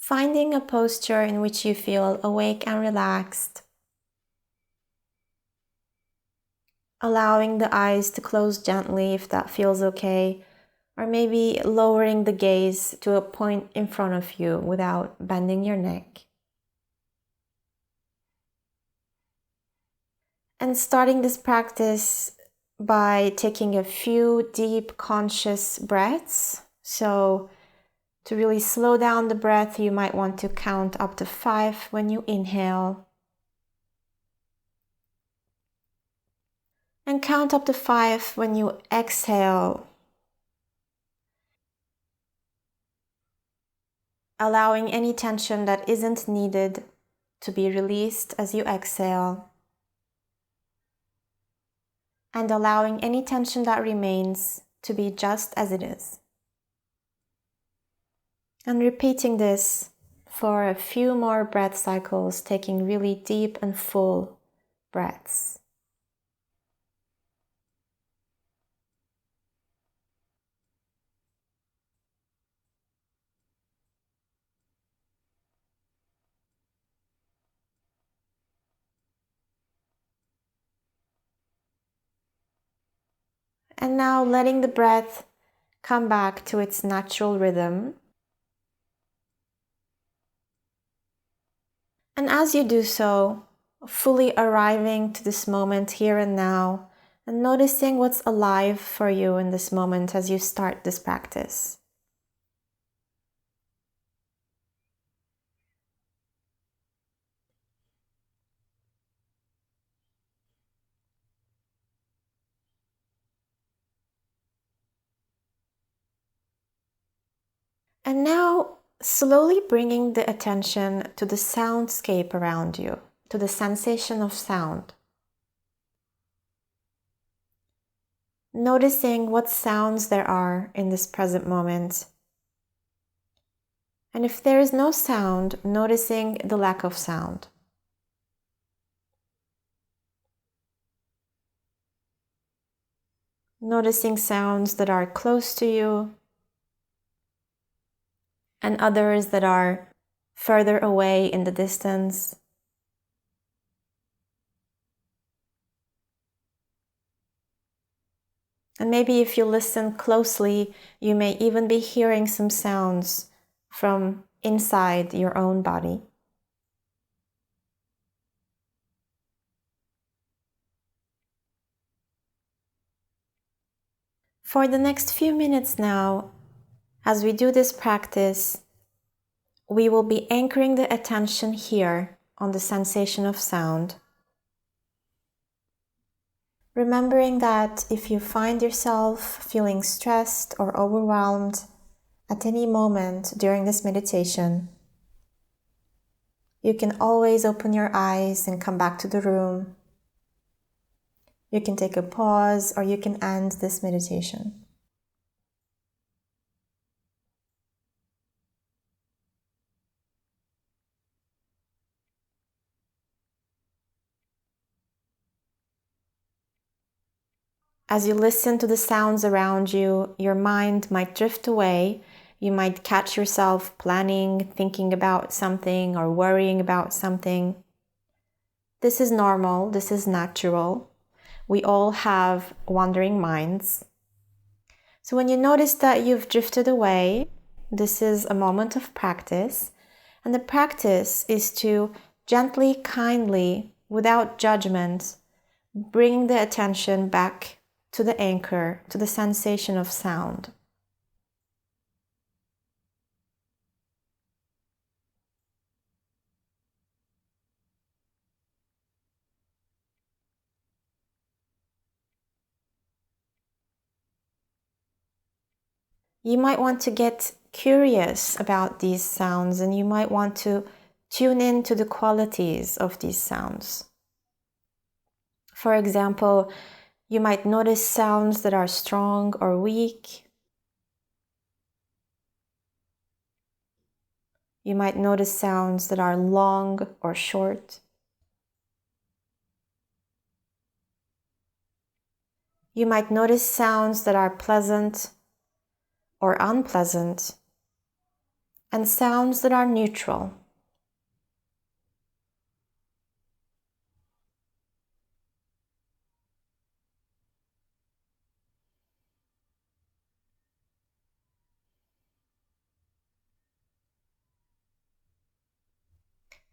Finding a posture in which you feel awake and relaxed. Allowing the eyes to close gently if that feels okay, or maybe lowering the gaze to a point in front of you without bending your neck. And starting this practice by taking a few deep conscious breaths. So to really slow down the breath, you might want to count up to 5 when you inhale. And count up to 5 when you exhale. Allowing any tension that isn't needed to be released as you exhale. And allowing any tension that remains to be just as it is. And repeating this for a few more breath cycles, taking really deep and full breaths. And now letting the breath come back to its natural rhythm. And as you do so, fully arriving to this moment here and now, and noticing what's alive for you in this moment as you start this practice. And now, slowly bringing the attention to the soundscape around you, to the sensation of sound. Noticing what sounds there are in this present moment. And if there is no sound, noticing the lack of sound. Noticing sounds that are close to you and others that are further away in the distance. And maybe if you listen closely, you may even be hearing some sounds from inside your own body. For the next few minutes now, as we do this practice, we will be anchoring the attention here on the sensation of sound. Remembering that if you find yourself feeling stressed or overwhelmed at any moment during this meditation, you can always open your eyes and come back to the room. You can take a pause or you can end this meditation. As you listen to the sounds around you, your mind might drift away. You might catch yourself planning, thinking about something, or worrying about something. This is normal, this is natural. We all have wandering minds. So when you notice that you've drifted away, this is a moment of practice. And the practice is to gently, kindly, without judgment, bring the attention back to the anchor, to the sensation of sound. You might want to get curious about these sounds, and you might want to tune in to the qualities of these sounds. For example, you might notice sounds that are strong or weak. You might notice sounds that are long or short. You might notice sounds that are pleasant or unpleasant, and sounds that are neutral.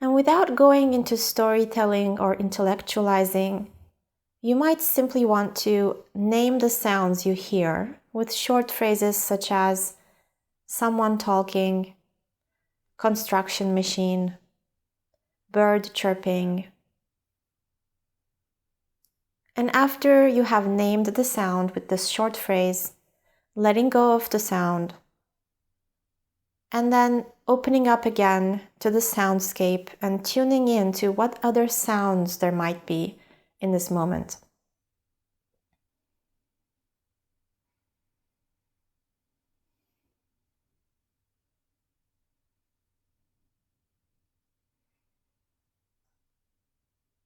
And without going into storytelling or intellectualizing, you might simply want to name the sounds you hear with short phrases such as someone talking, construction machine, bird chirping. And after you have named the sound with this short phrase, letting go of the sound, and then opening up again to the soundscape and tuning in to what other sounds there might be in this moment.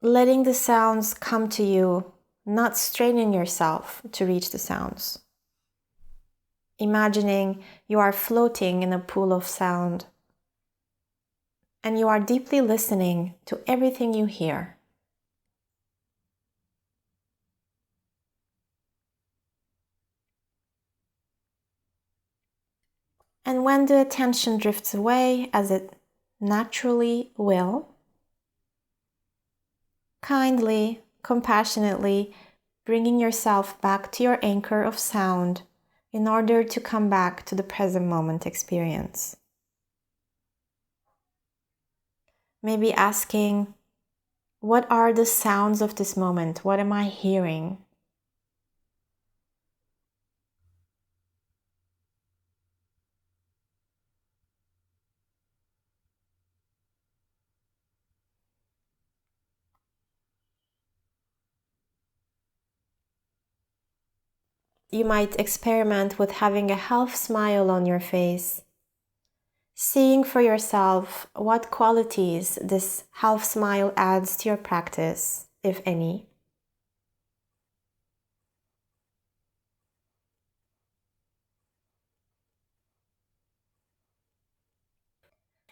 Letting the sounds come to you, not straining yourself to reach the sounds. Imagining you are floating in a pool of sound and you are deeply listening to everything you hear. And when the attention drifts away, as it naturally will, kindly, compassionately bringing yourself back to your anchor of sound in order to come back to the present moment experience. Maybe asking, what are the sounds of this moment? What am I hearing? You might experiment with having a half smile on your face, seeing for yourself what qualities this half smile adds to your practice, if any.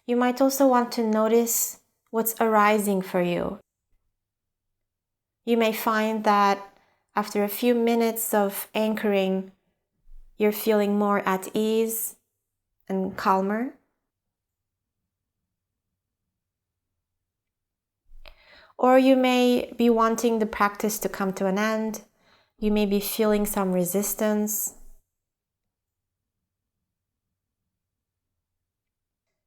You might also want to notice what's arising for you. You may find that after a few minutes of anchoring, you're feeling more at ease and calmer. Or you may be wanting the practice to come to an end. You may be feeling some resistance.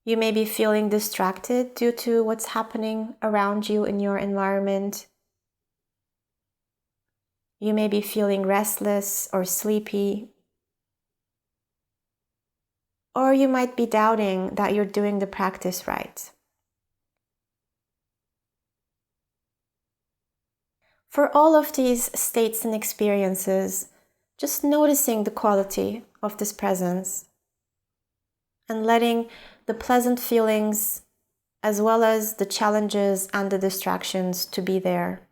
You may be feeling distracted due to what's happening around you in your environment. You may be feeling restless or sleepy. Or you might be doubting that you're doing the practice right. For all of these states and experiences, just noticing the quality of this presence and letting the pleasant feelings as well as the challenges and the distractions to be there.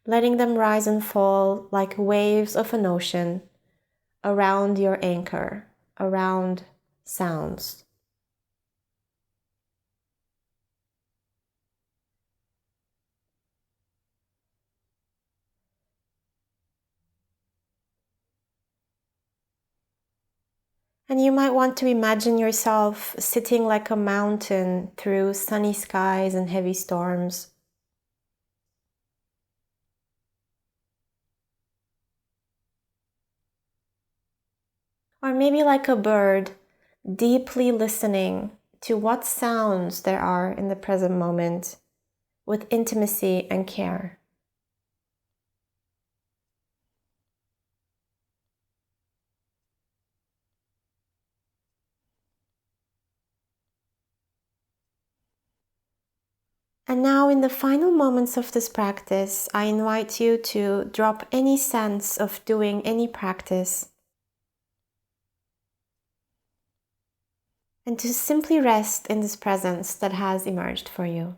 Letting them rise and fall like waves of an ocean around your anchor, around sounds. And you might want to imagine yourself sitting like a mountain through sunny skies and heavy storms. Or maybe like a bird, deeply listening to what sounds there are in the present moment with intimacy and care. And now in the final moments of this practice, I invite you to drop any sense of doing any practice and to simply rest in this presence that has emerged for you.